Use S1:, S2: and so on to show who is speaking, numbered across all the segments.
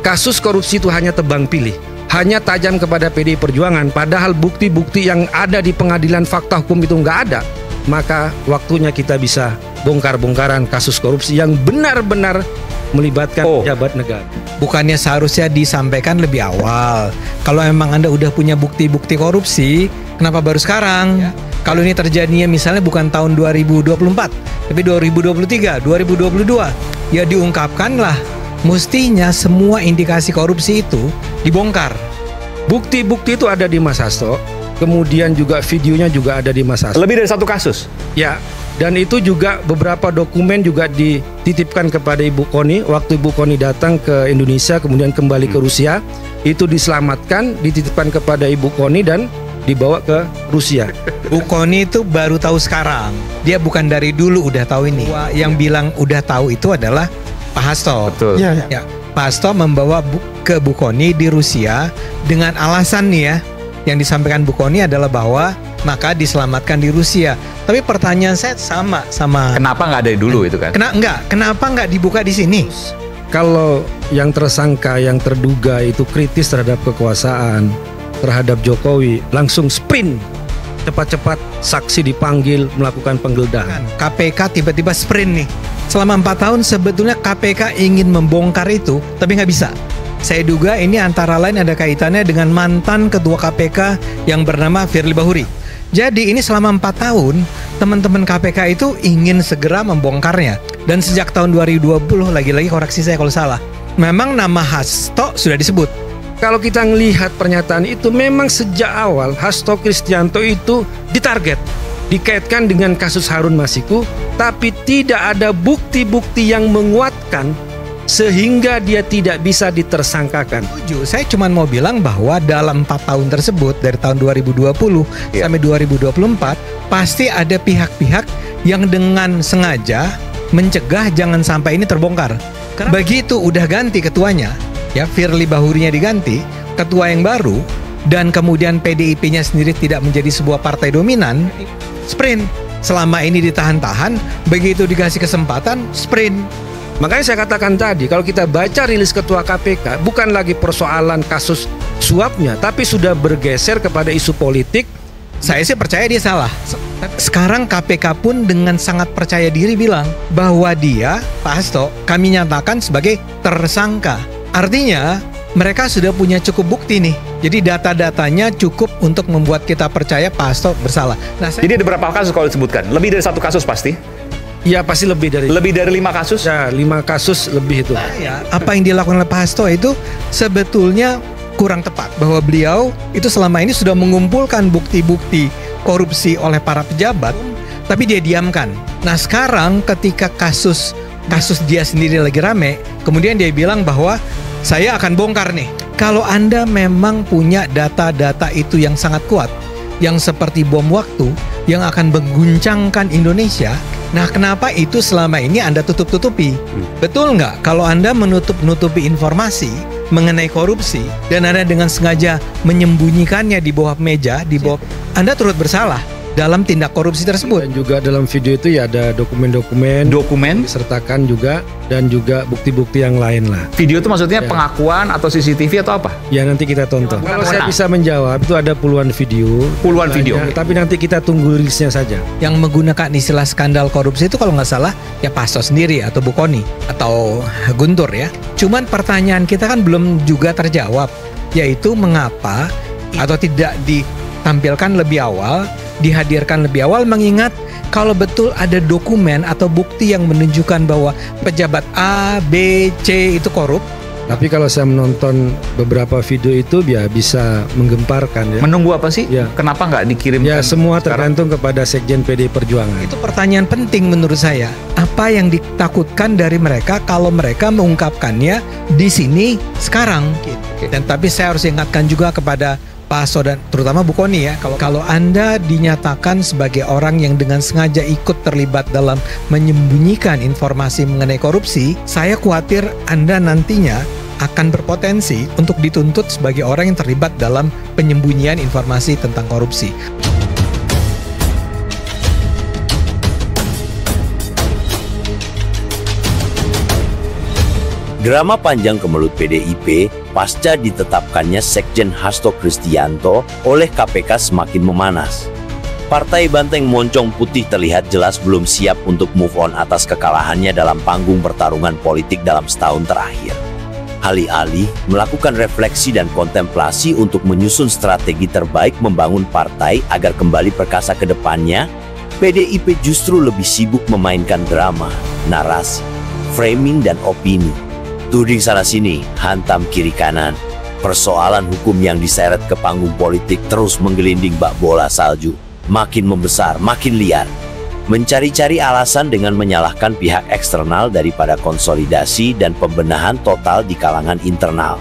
S1: kasus korupsi itu hanya tebang pilih, hanya tajam kepada PDI Perjuangan, padahal bukti-bukti yang ada di pengadilan fakta hukum itu nggak ada, maka waktunya kita bisa bongkar-bongkaran kasus korupsi yang benar-benar melibatkan pejabat negara.
S2: Bukannya seharusnya disampaikan lebih awal? Kalau memang Anda udah punya bukti-bukti korupsi, kenapa baru sekarang? Ya. Kalau ini terjadinya misalnya bukan tahun 2024, tapi 2023, 2022, ya diungkapkanlah. Mestinya semua indikasi korupsi itu dibongkar.
S1: Bukti-bukti itu ada di Mas Hasto, kemudian juga videonya juga ada di Mas Hasto.
S3: Lebih dari satu kasus?
S1: Ya, dan itu juga beberapa dokumen juga dititipkan kepada Ibu Koni. Waktu Ibu Koni datang ke Indonesia, kemudian kembali ke Rusia, itu diselamatkan, dititipkan kepada Ibu Koni dan dibawa ke Rusia.
S2: Bu Koni itu baru tahu sekarang. Dia bukan dari dulu udah tahu ini. Yang bilang udah tahu itu adalah Pak Hasto.
S3: Betul.
S2: Ya, Pak Hasto membawa ke Bu Koni di Rusia dengan alasan nih ya, yang disampaikan Bu Koni adalah bahwa maka diselamatkan di Rusia. Tapi pertanyaan saya sama.
S3: Kenapa nggak dari dulu itu kan?
S2: Kenapa nggak dibuka di sini?
S1: Kalau yang tersangka, yang terduga itu kritis terhadap kekuasaan, terhadap Jokowi, langsung sprint, cepat-cepat saksi dipanggil melakukan penggeledahan.
S2: KPK tiba-tiba sprint nih. Selama 4 tahun sebetulnya KPK ingin membongkar itu, tapi nggak bisa. Saya duga ini antara lain ada kaitannya dengan mantan ketua KPK yang bernama Firly Bahuri. Jadi ini selama 4 tahun teman-teman KPK itu ingin segera membongkarnya. Dan sejak tahun 2020, lagi-lagi koreksi saya kalau salah, memang nama Hasto sudah disebut.
S1: Kalau kita melihat pernyataan itu, memang sejak awal Hasto Kristianto itu ditarget, dikaitkan dengan kasus Harun Masiku, tapi tidak ada bukti-bukti yang menguatkan sehingga dia tidak bisa ditersangkakan.
S2: Saya cuma mau bilang bahwa dalam 4 tahun tersebut, dari tahun 2020 sampai 2024, pasti ada pihak-pihak yang dengan sengaja mencegah jangan sampai ini terbongkar. Begitu udah ganti ketuanya, ya Firly Bahurinya diganti, ketua yang baru, dan kemudian PDIP-nya sendiri tidak menjadi sebuah partai dominan, sprint. Selama ini ditahan-tahan, begitu dikasih kesempatan, sprint.
S1: Makanya saya katakan tadi, kalau kita baca rilis ketua KPK, bukan lagi persoalan kasus suapnya, tapi sudah bergeser kepada isu politik.
S2: Saya sih percaya dia salah. Sekarang KPK pun dengan sangat percaya diri bilang bahwa dia, Pak Hasto, kami nyatakan sebagai tersangka. Artinya mereka sudah punya cukup bukti nih. Jadi data-datanya cukup untuk membuat kita percaya Pak Hasto bersalah.
S3: Jadi ada berapa kasus kalau disebutkan? Lebih dari satu kasus pasti?
S1: Ya pasti lebih dari
S3: 5 kasus?
S1: Ya 5 kasus lebih itu.
S2: Apa yang dilakukan oleh Pak Hasto itu sebetulnya kurang tepat. Bahwa beliau itu selama ini sudah mengumpulkan bukti-bukti korupsi oleh para pejabat, tapi dia diamkan. Nah sekarang ketika kasus dia sendiri lagi rame, kemudian dia bilang bahwa saya akan bongkar nih. Kalau Anda memang punya data-data itu yang sangat kuat, yang seperti bom waktu, yang akan mengguncangkan Indonesia, nah kenapa itu selama ini Anda tutup-tutupi? Betul nggak kalau Anda menutup-nutupi informasi mengenai korupsi, dan Anda dengan sengaja menyembunyikannya di bawah meja, Anda turut bersalah dalam tindak korupsi tersebut.
S1: Dan juga dalam video itu ya ada dokumen disertakan juga, dan juga bukti-bukti yang lain lah.
S3: Video itu maksudnya pengakuan atau CCTV atau apa?
S1: Ya nanti kita tonton. Kalau saya bisa menjawab, itu ada puluhan video. Tapi nanti kita tunggu rilisnya saja.
S2: Yang menggunakan istilah skandal korupsi itu kalau nggak salah ya Pak Hasto sendiri atau Bu Koni atau Guntur ya. Cuman pertanyaan kita kan belum juga terjawab, yaitu mengapa atau tidak ditampilkan lebih awal, dihadirkan lebih awal, mengingat kalau betul ada dokumen atau bukti yang menunjukkan bahwa pejabat A, B, C itu korup.
S1: Tapi kalau saya menonton beberapa video itu ya bisa menggemparkan ya.
S3: Menunggu apa sih?
S1: Ya.
S3: Kenapa nggak dikirimkan?
S1: Ya semua tergantung kepada Sekjen PDI Perjuangan.
S2: Itu pertanyaan penting menurut saya. Apa yang ditakutkan dari mereka kalau mereka mengungkapkannya di sini sekarang? Dan tapi saya harus ingatkan juga kepada Pak Hasto dan terutama Bu Koni ya, kalau Anda dinyatakan sebagai orang yang dengan sengaja ikut terlibat dalam menyembunyikan informasi mengenai korupsi, saya khawatir Anda nantinya akan berpotensi untuk dituntut sebagai orang yang terlibat dalam penyembunyian informasi tentang korupsi.
S4: Drama panjang kemelut PDIP pasca ditetapkannya Sekjen Hasto Kristianto oleh KPK semakin memanas. Partai Banteng Moncong Putih terlihat jelas belum siap untuk move on atas kekalahannya dalam panggung pertarungan politik dalam setahun terakhir. Alih-alih melakukan refleksi dan kontemplasi untuk menyusun strategi terbaik membangun partai agar kembali perkasa ke depannya, PDIP justru lebih sibuk memainkan drama, narasi, framing, dan opini. Tuding sana-sini, hantam kiri kanan. Persoalan hukum yang diseret ke panggung politik terus menggelinding bak bola salju. Makin membesar, makin liar. Mencari-cari alasan dengan menyalahkan pihak eksternal daripada konsolidasi dan pembenahan total di kalangan internal.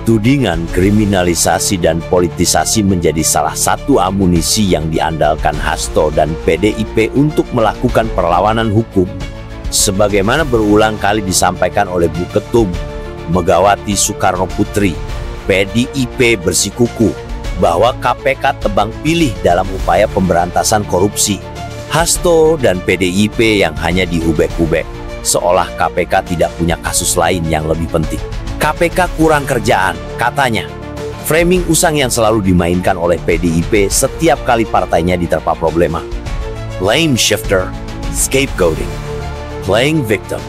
S4: Tudingan kriminalisasi dan politisasi menjadi salah satu amunisi yang diandalkan Hasto dan PDIP untuk melakukan perlawanan hukum. Sebagaimana berulang kali disampaikan oleh Bu Ketum Megawati Soekarno Putri, PDIP bersikukuh bahwa KPK tebang pilih dalam upaya pemberantasan korupsi. Hasto dan PDIP yang hanya diubek-ubek, seolah KPK tidak punya kasus lain yang lebih penting. KPK kurang kerjaan, katanya. Framing usang yang selalu dimainkan oleh PDIP setiap kali partainya diterpa problema. Blame shifter, scapegoating, playing victim,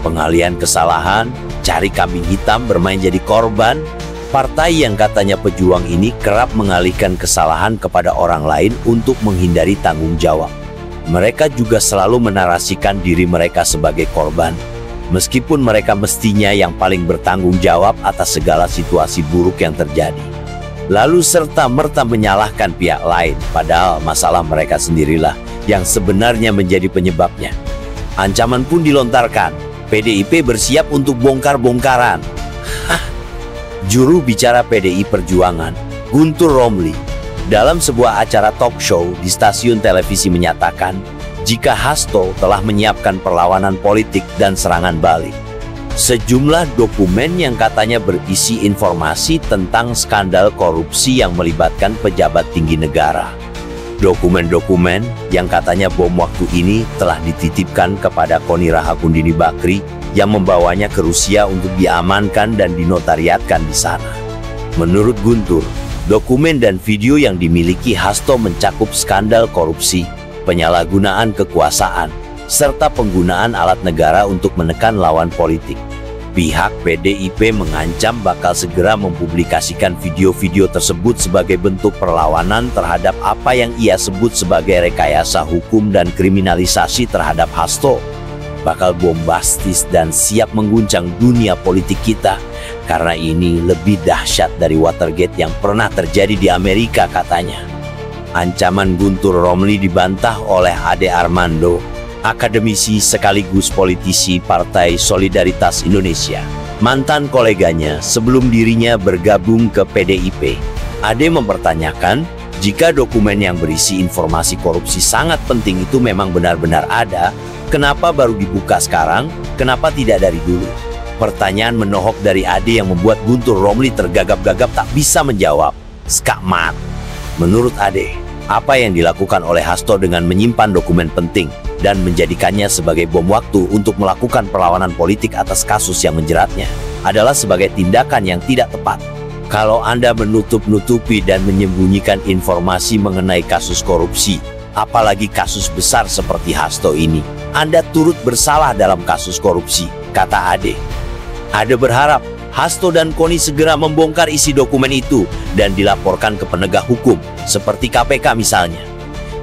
S4: pengalihan kesalahan, cari kambing hitam bermain jadi korban. Partai yang katanya pejuang ini kerap mengalihkan kesalahan kepada orang lain untuk menghindari tanggung jawab. Mereka juga selalu menarasikan diri mereka sebagai korban, meskipun mereka mestinya yang paling bertanggung jawab atas segala situasi buruk yang terjadi. Lalu serta-merta menyalahkan pihak lain, padahal masalah mereka sendirilah yang sebenarnya menjadi penyebabnya. Ancaman pun dilontarkan, PDIP bersiap untuk bongkar-bongkaran. Juru bicara PDI Perjuangan, Guntur Romli, dalam sebuah acara talk show di stasiun televisi menyatakan jika Hasto telah menyiapkan perlawanan politik dan serangan balik. Sejumlah dokumen yang katanya berisi informasi tentang skandal korupsi yang melibatkan pejabat tinggi negara. Dokumen-dokumen yang katanya bom waktu ini telah dititipkan kepada Koni Rahakundini Bakri yang membawanya ke Rusia untuk diamankan dan dinotariatkan di sana. Menurut Guntur, dokumen dan video yang dimiliki Hasto mencakup skandal korupsi, penyalahgunaan kekuasaan, serta penggunaan alat negara untuk menekan lawan politik. Pihak PDIP mengancam bakal segera mempublikasikan video-video tersebut sebagai bentuk perlawanan terhadap apa yang ia sebut sebagai rekayasa hukum dan kriminalisasi terhadap Hasto. Bakal bombastis dan siap mengguncang dunia politik kita, karena ini lebih dahsyat dari Watergate yang pernah terjadi di Amerika, katanya. Ancaman Guntur Romli dibantah oleh Ade Armando, akademisi sekaligus politisi Partai Solidaritas Indonesia, mantan koleganya sebelum dirinya bergabung ke PDIP. Ade mempertanyakan, jika dokumen yang berisi informasi korupsi sangat penting itu memang benar-benar ada, kenapa baru dibuka sekarang? Kenapa tidak dari dulu? Pertanyaan menohok dari Ade yang membuat Guntur Romli tergagap-gagap tak bisa menjawab. Skakmat. Menurut Ade, apa yang dilakukan oleh Hasto dengan menyimpan dokumen penting dan menjadikannya sebagai bom waktu untuk melakukan perlawanan politik atas kasus yang menjeratnya adalah sebagai tindakan yang tidak tepat. Kalau Anda menutup-nutupi dan menyembunyikan informasi mengenai kasus korupsi, apalagi kasus besar seperti Hasto ini, Anda turut bersalah dalam kasus korupsi, kata Ade. Ade berharap Hasto dan Koni segera membongkar isi dokumen itu dan dilaporkan ke penegak hukum, seperti KPK misalnya.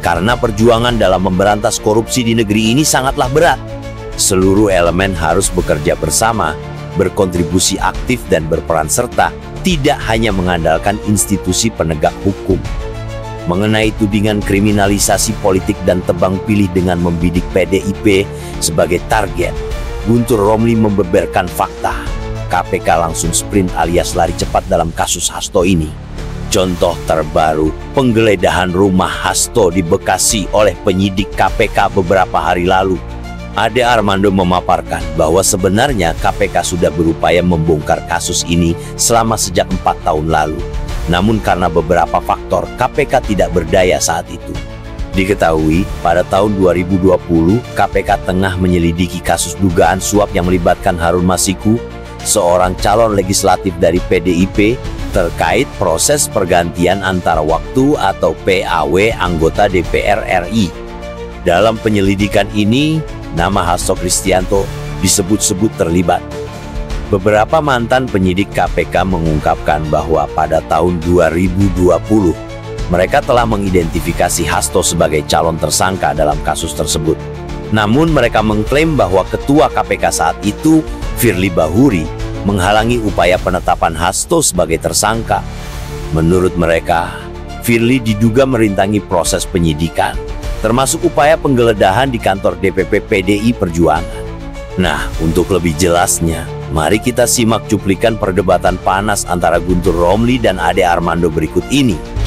S4: Karena perjuangan dalam memberantas korupsi di negeri ini sangatlah berat. Seluruh elemen harus bekerja bersama, berkontribusi aktif dan berperan serta, tidak hanya mengandalkan institusi penegak hukum. Mengenai tudingan kriminalisasi politik dan tebang pilih dengan membidik PDIP sebagai target, Guntur Romli membeberkan fakta. KPK langsung sprint alias lari cepat dalam kasus Hasto ini. Contoh terbaru, penggeledahan rumah Hasto di Bekasi oleh penyidik KPK beberapa hari lalu. Ade Armando memaparkan bahwa sebenarnya KPK sudah berupaya membongkar kasus ini selama sejak 4 tahun lalu. Namun karena beberapa faktor, KPK tidak berdaya saat itu. Diketahui, pada tahun 2020, KPK tengah menyelidiki kasus dugaan suap yang melibatkan Harun Masiku, seorang calon legislatif dari PDIP, terkait proses pergantian antara waktu atau PAW anggota DPR RI. Dalam penyelidikan ini, nama Hasto Kristianto disebut-sebut terlibat. Beberapa mantan penyidik KPK mengungkapkan bahwa pada tahun 2020, mereka telah mengidentifikasi Hasto sebagai calon tersangka dalam kasus tersebut. Namun mereka mengklaim bahwa Ketua KPK saat itu, Firly Bahuri, menghalangi upaya penetapan Hasto sebagai tersangka. Menurut mereka, Firly diduga merintangi proses penyidikan, termasuk upaya penggeledahan di kantor DPP PDI Perjuangan. Nah, untuk lebih jelasnya, mari kita simak cuplikan perdebatan panas antara Guntur Romli dan Ade Armando berikut ini.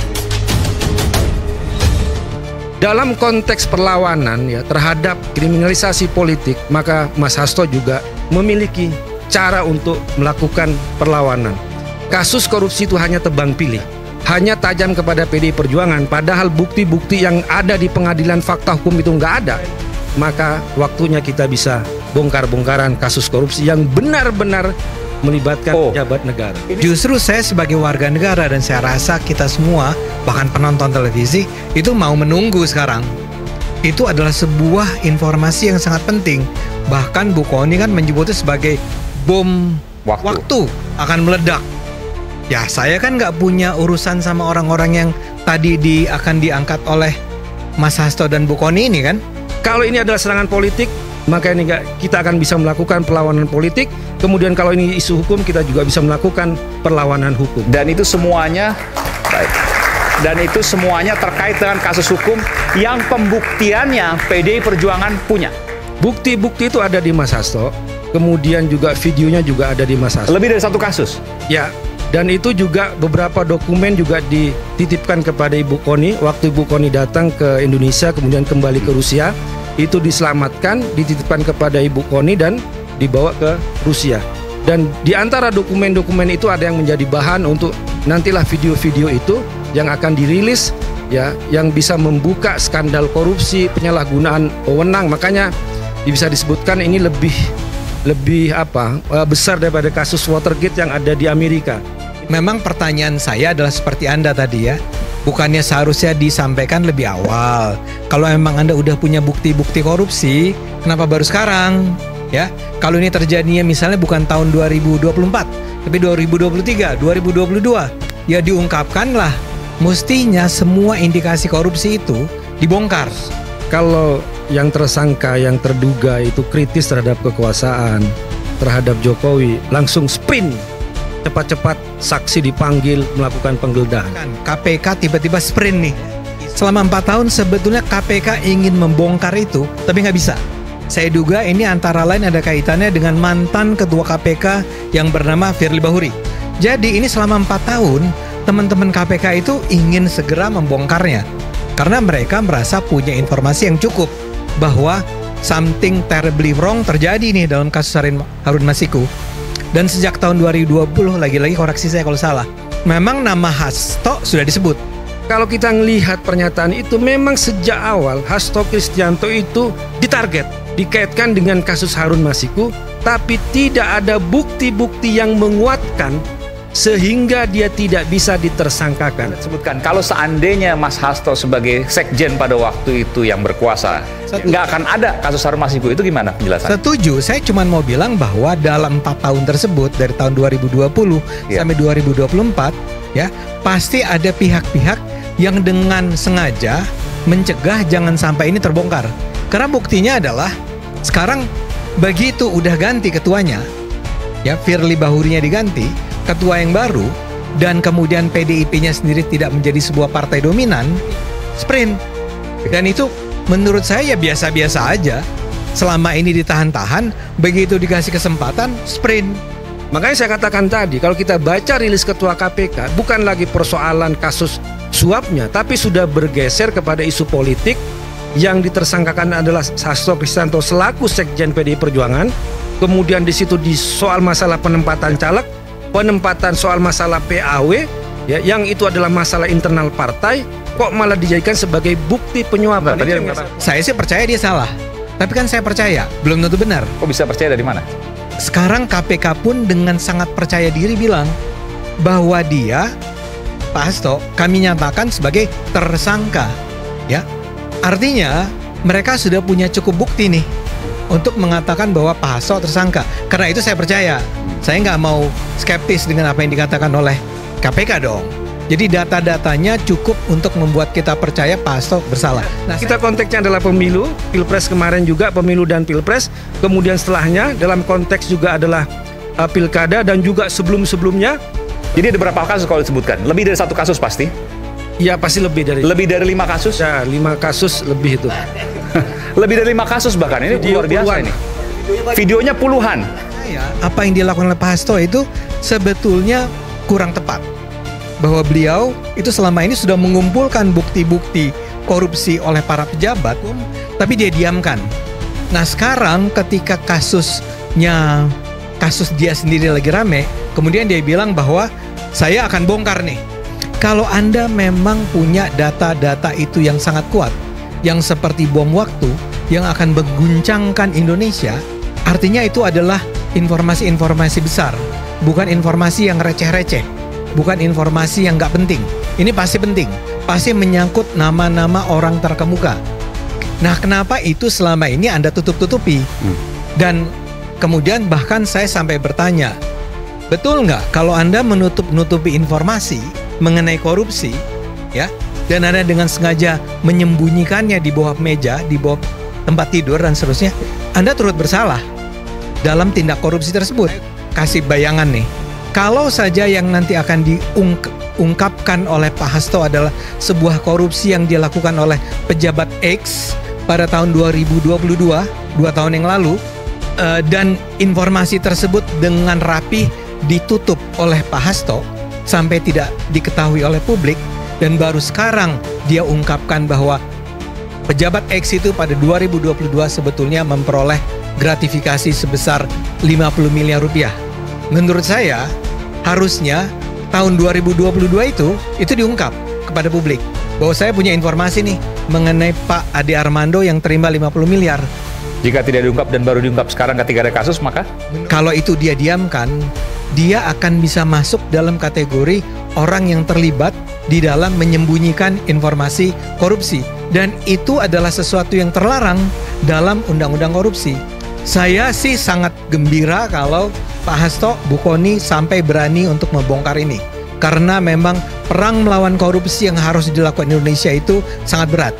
S1: Dalam konteks perlawanan ya terhadap kriminalisasi politik, maka Mas Hasto juga memiliki cara untuk melakukan perlawanan. Kasus korupsi itu hanya tebang pilih, hanya tajam kepada PDI Perjuangan, padahal bukti-bukti yang ada di pengadilan fakta hukum itu nggak ada. Maka waktunya kita bisa bongkar-bongkaran kasus korupsi yang benar-benar melibatkan pejabat negara.
S2: Justru saya sebagai warga negara dan saya rasa kita semua, bahkan penonton televisi, itu mau menunggu sekarang. Itu adalah sebuah informasi yang sangat penting. Bahkan Bu Kony kan menyebutnya sebagai bom waktu akan meledak. Ya saya kan nggak punya urusan sama orang-orang yang tadi akan diangkat oleh Mas Hasto dan Bu Kony ini kan.
S1: Kalau ini adalah serangan politik, maka ini kita akan bisa melakukan perlawanan politik. Kemudian kalau ini isu hukum, kita juga bisa melakukan perlawanan hukum.
S3: Dan itu semuanya baik. Dan itu semuanya terkait dengan kasus hukum yang pembuktiannya PDI Perjuangan punya.
S1: Bukti-bukti itu ada di Mas Hasto. Kemudian juga videonya juga ada di Mas Hasto.
S3: Lebih dari satu kasus.
S1: Ya. Dan itu juga beberapa dokumen juga dititipkan kepada Ibu Kony waktu Ibu Kony datang ke Indonesia kemudian kembali ke Rusia. Itu diselamatkan, dititipkan kepada Ibu Kony dan dibawa ke Rusia. Dan di antara dokumen-dokumen itu ada yang menjadi bahan untuk nantilah video-video itu yang akan dirilis ya, yang bisa membuka skandal korupsi, penyalahgunaan wewenang. Makanya bisa disebutkan ini lebih besar daripada kasus Watergate yang ada di Amerika.
S2: Memang pertanyaan saya adalah seperti Anda tadi ya. Bukannya seharusnya disampaikan lebih awal. Kalau memang Anda udah punya bukti-bukti korupsi, kenapa baru sekarang? Ya, kalau ini terjadinya misalnya bukan tahun 2024, tapi 2023, 2022, ya diungkapkanlah. Mestinya semua indikasi korupsi itu dibongkar.
S1: Kalau yang tersangka, yang terduga itu kritis terhadap kekuasaan, terhadap Jokowi, langsung sprint. Cepat-cepat saksi dipanggil melakukan penggeledahan.
S2: KPK tiba-tiba sprint nih. Selama 4 tahun sebetulnya KPK ingin membongkar itu, tapi nggak bisa. Saya duga ini antara lain ada kaitannya dengan mantan ketua KPK yang bernama Firly Bahuri. Jadi ini selama 4 tahun, teman-teman KPK itu ingin segera membongkarnya. Karena mereka merasa punya informasi yang cukup bahwa something terribly wrong terjadi nih dalam kasus Harun Masiku. Dan sejak tahun 2020, lagi-lagi koreksi saya kalau salah, memang nama Hasto sudah disebut.
S1: Kalau kita melihat pernyataan itu, memang sejak awal Hasto Kristianto itu ditarget, dikaitkan dengan kasus Harun Masiku, tapi tidak ada bukti-bukti yang menguatkan sehingga dia tidak bisa ditersangkakan.
S3: Sebutkan, kalau seandainya Mas Hasto sebagai sekjen pada waktu itu yang berkuasa, nggak akan ada kasus Harun Masiku, itu gimana penjelasan?
S2: Setuju, saya cuma mau bilang bahwa dalam 4 tahun tersebut, dari tahun 2020 sampai 2024, ya pasti ada pihak-pihak yang dengan sengaja mencegah jangan sampai ini terbongkar. Karena buktinya adalah sekarang begitu udah ganti ketuanya, ya Firly Bahurinya diganti, ketua yang baru, dan kemudian PDIP-nya sendiri tidak menjadi sebuah partai dominan, sprint. Dan itu menurut saya ya biasa-biasa aja. Selama ini ditahan-tahan, begitu dikasih kesempatan, sprint.
S1: Makanya saya katakan tadi, kalau kita baca rilis ketua KPK, bukan lagi persoalan kasus suapnya, tapi sudah bergeser kepada isu politik. Yang ditersangkakan adalah Hasto Kristianto selaku sekjen PDI Perjuangan. Kemudian di situ di soal masalah penempatan caleg, penempatan soal masalah PAW, ya, yang itu adalah masalah internal partai, kok malah dijadikan sebagai bukti penyuapan.
S2: Saya sih percaya dia salah, tapi kan saya percaya belum tentu benar.
S3: Kok bisa percaya dari mana?
S2: sekarang KPK pun dengan sangat percaya diri bilang bahwa dia, Pak Hasto, kami nyatakan sebagai tersangka. Ya, artinya mereka sudah punya cukup bukti nih untuk mengatakan bahwa Pak Hasto tersangka. Karena itu saya percaya. Saya nggak mau skeptis dengan apa yang dikatakan oleh KPK dong. Jadi data-datanya cukup untuk membuat kita percaya Pak Hasto bersalah. Nah,
S1: Kita konteksnya adalah pemilu, pilpres kemarin juga pemilu dan pilpres. Kemudian setelahnya dalam konteks juga adalah pilkada dan juga sebelum-sebelumnya.
S3: Jadi ada berapa kasus kalau disebutkan? Lebih dari 1 kasus pasti?
S1: Ya pasti lebih dari
S3: 5 kasus?
S1: Ya, 5 kasus lebih itu.
S3: Lebih dari 5 kasus bahkan, ini
S1: Video
S3: luar biasa
S1: puluhan.
S3: ini. Videonya puluhan.
S2: apa yang dilakukan oleh Pak Hasto itu sebetulnya kurang tepat. Bahwa beliau itu selama ini sudah mengumpulkan bukti-bukti korupsi oleh para pejabat, tapi dia diamkan. Nah sekarang ketika kasus dia sendiri lagi rame, kemudian dia bilang bahwa saya akan bongkar nih. Kalau Anda memang punya data-data itu yang sangat kuat, yang seperti bom waktu, yang akan mengguncangkan Indonesia, artinya itu adalah informasi-informasi besar, bukan informasi yang receh-receh, bukan informasi yang nggak penting. Ini pasti penting, pasti menyangkut nama-nama orang terkemuka. Nah, kenapa itu selama ini Anda tutup-tutupi? Dan kemudian bahkan saya sampai bertanya, betul nggak kalau Anda menutup-nutupi informasi mengenai korupsi, ya, dan Anda dengan sengaja menyembunyikannya di bawah meja, di bawah tempat tidur dan seterusnya, Anda turut bersalah dalam tindak korupsi tersebut. Kasih bayangan nih, kalau saja yang nanti akan diungkapkan oleh Pak Hasto adalah sebuah korupsi yang dilakukan oleh pejabat X pada tahun 2022, 2 tahun yang lalu, dan informasi tersebut dengan rapi ditutup oleh Pak Hasto sampai tidak diketahui oleh publik, dan baru sekarang dia ungkapkan bahwa pejabat X itu pada 2022 sebetulnya memperoleh gratifikasi sebesar 50 miliar rupiah. Menurut saya harusnya tahun 2022 itu diungkap kepada publik bahwa saya punya informasi nih mengenai Pak Ade Armando yang terima 50 miliar.
S3: Jika tidak diungkap dan baru diungkap sekarang ketika ada kasus, maka
S2: kalau itu dia diamkan, dia akan bisa masuk dalam kategori orang yang terlibat di dalam menyembunyikan informasi korupsi, dan itu adalah sesuatu yang terlarang dalam undang-undang korupsi. Saya sih sangat gembira kalau Pak Hasto, Bu Kony sampai berani untuk membongkar ini, karena memang perang melawan korupsi yang harus dilakukan Indonesia itu sangat berat.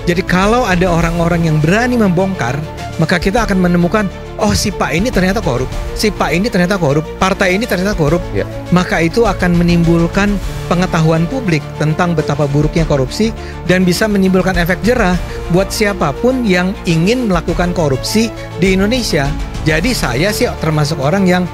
S2: Jadi kalau ada orang-orang yang berani membongkar, maka kita akan menemukan, oh si Pak ini ternyata korup, si Pak ini ternyata korup, partai ini ternyata korup.
S3: Ya.
S2: Maka itu akan menimbulkan pengetahuan publik tentang betapa buruknya korupsi dan bisa menimbulkan efek jerah buat siapapun yang ingin melakukan korupsi di Indonesia. Jadi saya sih termasuk orang yang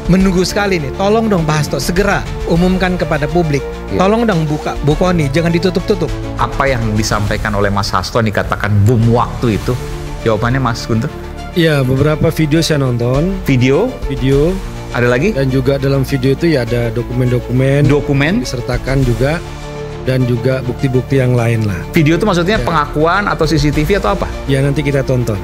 S2: menunggu sekali nih, tolong dong Pak Hasto segera umumkan kepada publik.
S3: Ya.
S2: Tolong dong Bu Kony, jangan ditutup-tutup.
S3: apa yang disampaikan oleh Mas Hasto yang dikatakan bom waktu itu? Jawabannya Mas Guntur?
S1: Ya, beberapa video saya nonton,
S3: Video, ada lagi?
S1: dan juga dalam video itu ya ada dokumen-dokumen
S3: Dokumen?
S1: disertakan juga, dan juga bukti-bukti yang lain lah.
S3: Video itu maksudnya
S1: Ya.
S3: pengakuan atau CCTV atau apa?
S1: Ya nanti kita tonton.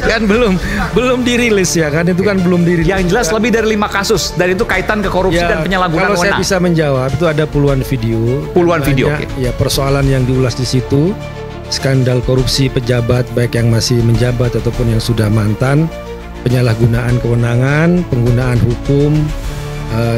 S1: Kan belum dirilis ya kan, itu kan belum dirilis.
S3: Yang jelas lebih dari 5 kasus, dan itu kaitan ke korupsi
S1: Ya,
S3: dan penyalahgunaan
S1: kalau saya
S3: wewenang.
S1: bisa menjawab, itu ada puluhan video.
S3: Puluhan video,
S1: Banyak,
S3: oke.
S1: ya persoalan yang diulas di situ, skandal korupsi pejabat baik yang masih menjabat ataupun yang sudah mantan, penyalahgunaan kewenangan, penggunaan hukum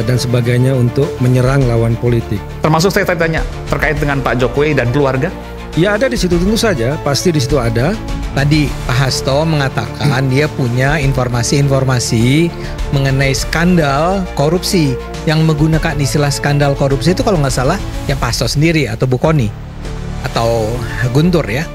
S1: dan sebagainya untuk menyerang lawan politik.
S3: Termasuk saya tanya terkait dengan Pak Jokowi dan keluarga.
S1: Ya ada di situ, tentu saja pasti di situ ada.
S2: Tadi Pak Hasto mengatakan dia punya informasi-informasi mengenai skandal korupsi, yang menggunakan istilah skandal korupsi itu kalau nggak salah ya Pak Hasto sendiri atau Bu Kony atau Guntur ya.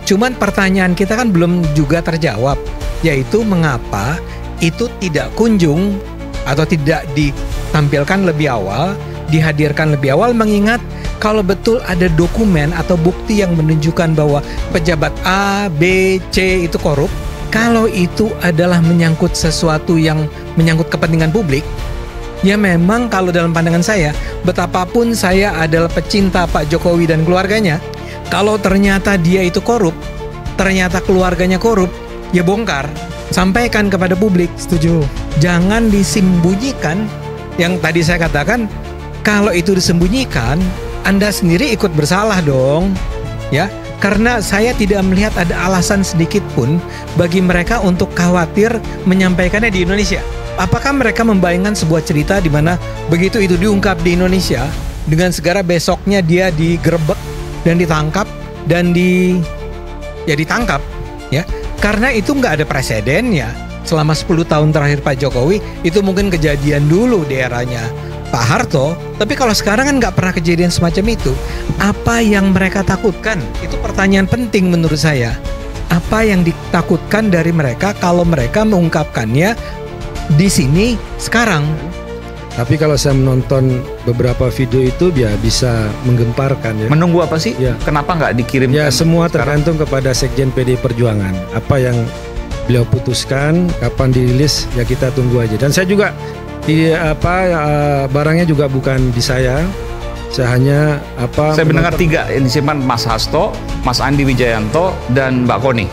S2: Cuman pertanyaan kita kan belum juga terjawab, yaitu mengapa itu tidak kunjung atau tidak ditampilkan lebih awal, dihadirkan lebih awal, mengingat kalau betul ada dokumen atau bukti yang menunjukkan bahwa pejabat A, B, C itu korup, kalau itu adalah menyangkut sesuatu yang menyangkut kepentingan publik, ya memang kalau dalam pandangan saya, betapapun saya adalah pecinta Pak Jokowi dan keluarganya, kalau ternyata dia itu korup, ternyata keluarganya korup, ya bongkar. sampaikan kepada publik.
S5: Setuju.
S2: Jangan disembunyikan. Yang tadi saya katakan, kalau itu disembunyikan, Anda sendiri ikut bersalah dong, ya. Karena saya tidak melihat ada alasan sedikit pun bagi mereka untuk khawatir menyampaikannya di Indonesia. Apakah mereka membayangkan sebuah cerita di mana begitu itu diungkap di Indonesia, dengan segera besoknya dia digerebek dan ditangkap dan ditangkap, ya? Karena itu nggak ada presidennya. Selama 10 tahun terakhir Pak Jokowi, itu mungkin kejadian dulu di eranya Pak Harto. Tapi kalau sekarang kan nggak pernah kejadian semacam itu. Apa yang mereka takutkan? Itu pertanyaan penting menurut saya. Apa yang ditakutkan dari mereka kalau mereka mengungkapkannya di sini sekarang?
S1: Tapi kalau saya menonton beberapa video itu ya bisa menggemparkan ya.
S3: Menunggu apa sih?
S1: Ya.
S3: Kenapa nggak dikirimkan?
S1: Ya semua
S3: sekarang?
S1: tergantung kepada Sekjen PDI Perjuangan. Apa yang beliau putuskan, kapan dirilis ya kita tunggu aja. Dan saya juga barangnya juga bukan di saya. Saya hanya
S3: Saya mendengar 3 yang disimpan, Mas Hasto, Mas Andi Wijayanto, dan Mbak Koni.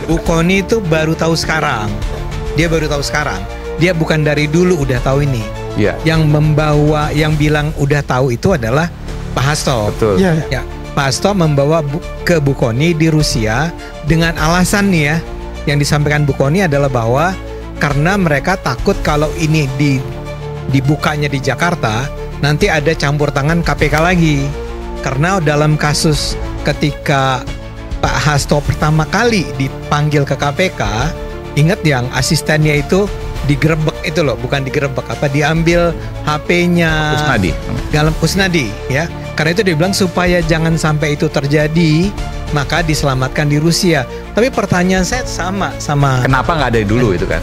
S2: Bu Koni itu baru tahu sekarang. Dia baru tahu sekarang. Dia bukan dari dulu udah tahu ini.
S3: Iya.
S2: Yang bilang udah tahu itu adalah Pak Hasto.
S3: Betul.
S5: Iya.
S2: Ya, Pak Hasto membawa ke Bu Koni di Rusia dengan alasan nih ya, yang disampaikan Bu Koni adalah bahwa karena mereka takut kalau ini dibukanya di Jakarta, nanti ada campur tangan KPK lagi. Karena dalam kasus ketika Pak Hasto pertama kali dipanggil ke KPK, ingat yang asistennya itu digerebek itu loh, bukan digerebek, diambil HP-nya
S3: Kusnadi.
S2: dalam Kusnadi ya. Karena itu dia bilang supaya jangan sampai itu terjadi, maka diselamatkan di Rusia. Tapi pertanyaan saya sama.
S3: Kenapa nggak dari dulu itu kan?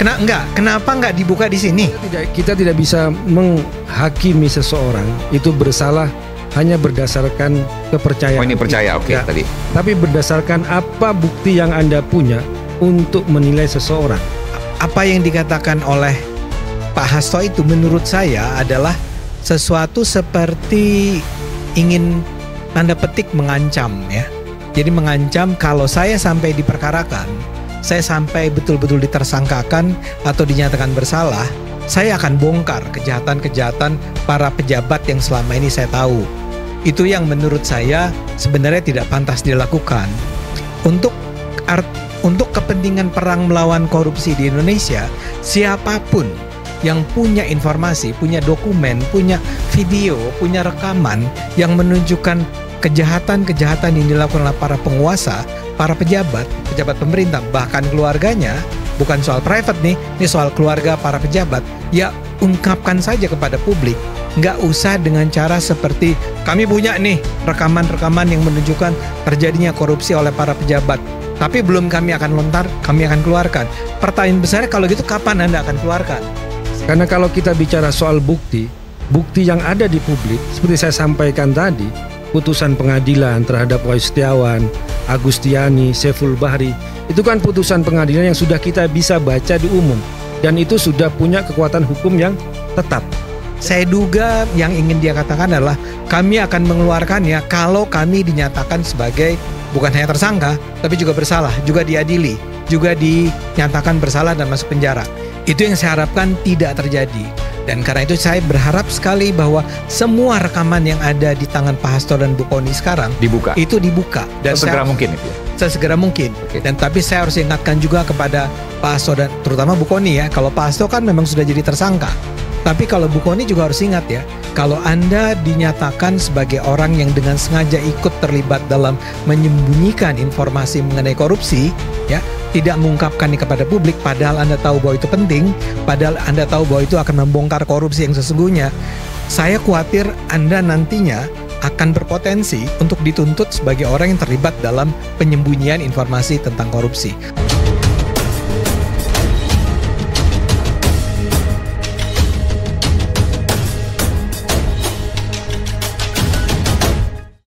S2: Kenapa nggak dibuka di sini?
S1: Kita tidak bisa menghakimi seseorang itu bersalah hanya berdasarkan kepercayaan.
S3: Oh ini percaya, oke
S1: Ya.
S3: tadi.
S1: Tapi berdasarkan apa bukti yang Anda punya untuk menilai seseorang.
S2: Apa yang dikatakan oleh Pak Hasto itu menurut saya adalah sesuatu seperti ingin tanda petik mengancam ya. Jadi mengancam kalau saya sampai diperkarakan, saya sampai betul-betul ditersangkakan atau dinyatakan bersalah, saya akan bongkar kejahatan-kejahatan para pejabat yang selama ini saya tahu. Itu yang menurut saya sebenarnya tidak pantas dilakukan. Untuk kepentingan perang melawan korupsi di Indonesia, siapapun yang punya informasi, punya dokumen, punya video, punya rekaman yang menunjukkan kejahatan-kejahatan yang dilakukan oleh para penguasa, para pejabat pemerintah, bahkan keluarganya, bukan soal private nih, ini soal keluarga para pejabat, ya ungkapkan saja kepada publik. Nggak usah dengan cara seperti kami punya nih rekaman-rekaman yang menunjukkan terjadinya korupsi oleh para pejabat, tapi belum kami akan lontar, kami akan keluarkan. Pertanyaan besarnya kalau gitu kapan Anda akan keluarkan?
S1: Karena kalau kita bicara soal bukti yang ada di publik, seperti saya sampaikan tadi, putusan pengadilan terhadap Wahyu Setiawan, Agustiani, Saiful Bahri, itu kan putusan pengadilan yang sudah kita bisa baca di umum, dan itu sudah punya kekuatan hukum yang tetap.
S2: Saya duga yang ingin dia katakan adalah kami akan mengeluarkannya kalau kami dinyatakan sebagai bukan hanya tersangka, tapi juga bersalah, juga diadili, juga dinyatakan bersalah dan masuk penjara. Itu yang saya harapkan tidak terjadi. Dan karena itu saya berharap sekali bahwa semua rekaman yang ada di tangan Pak Hasto dan Bu Koni sekarang
S3: Dibuka.
S2: itu dibuka. Dan
S3: Sesegera mungkin itu ya.
S2: Sesegera mungkin.
S3: Oke.
S2: Dan tapi saya harus ingatkan juga kepada Pak Hasto dan terutama Bu Koni ya. Kalau Pak Hasto kan memang sudah jadi tersangka. Tapi kalau Bu Koni juga harus ingat ya, kalau Anda dinyatakan sebagai orang yang dengan sengaja ikut terlibat dalam menyembunyikan informasi mengenai korupsi, ya, tidak mengungkapkannya kepada publik, padahal Anda tahu bahwa itu penting, padahal Anda tahu bahwa itu akan membongkar korupsi yang sesungguhnya, saya khawatir Anda nantinya akan berpotensi untuk dituntut sebagai orang yang terlibat dalam penyembunyian informasi tentang korupsi.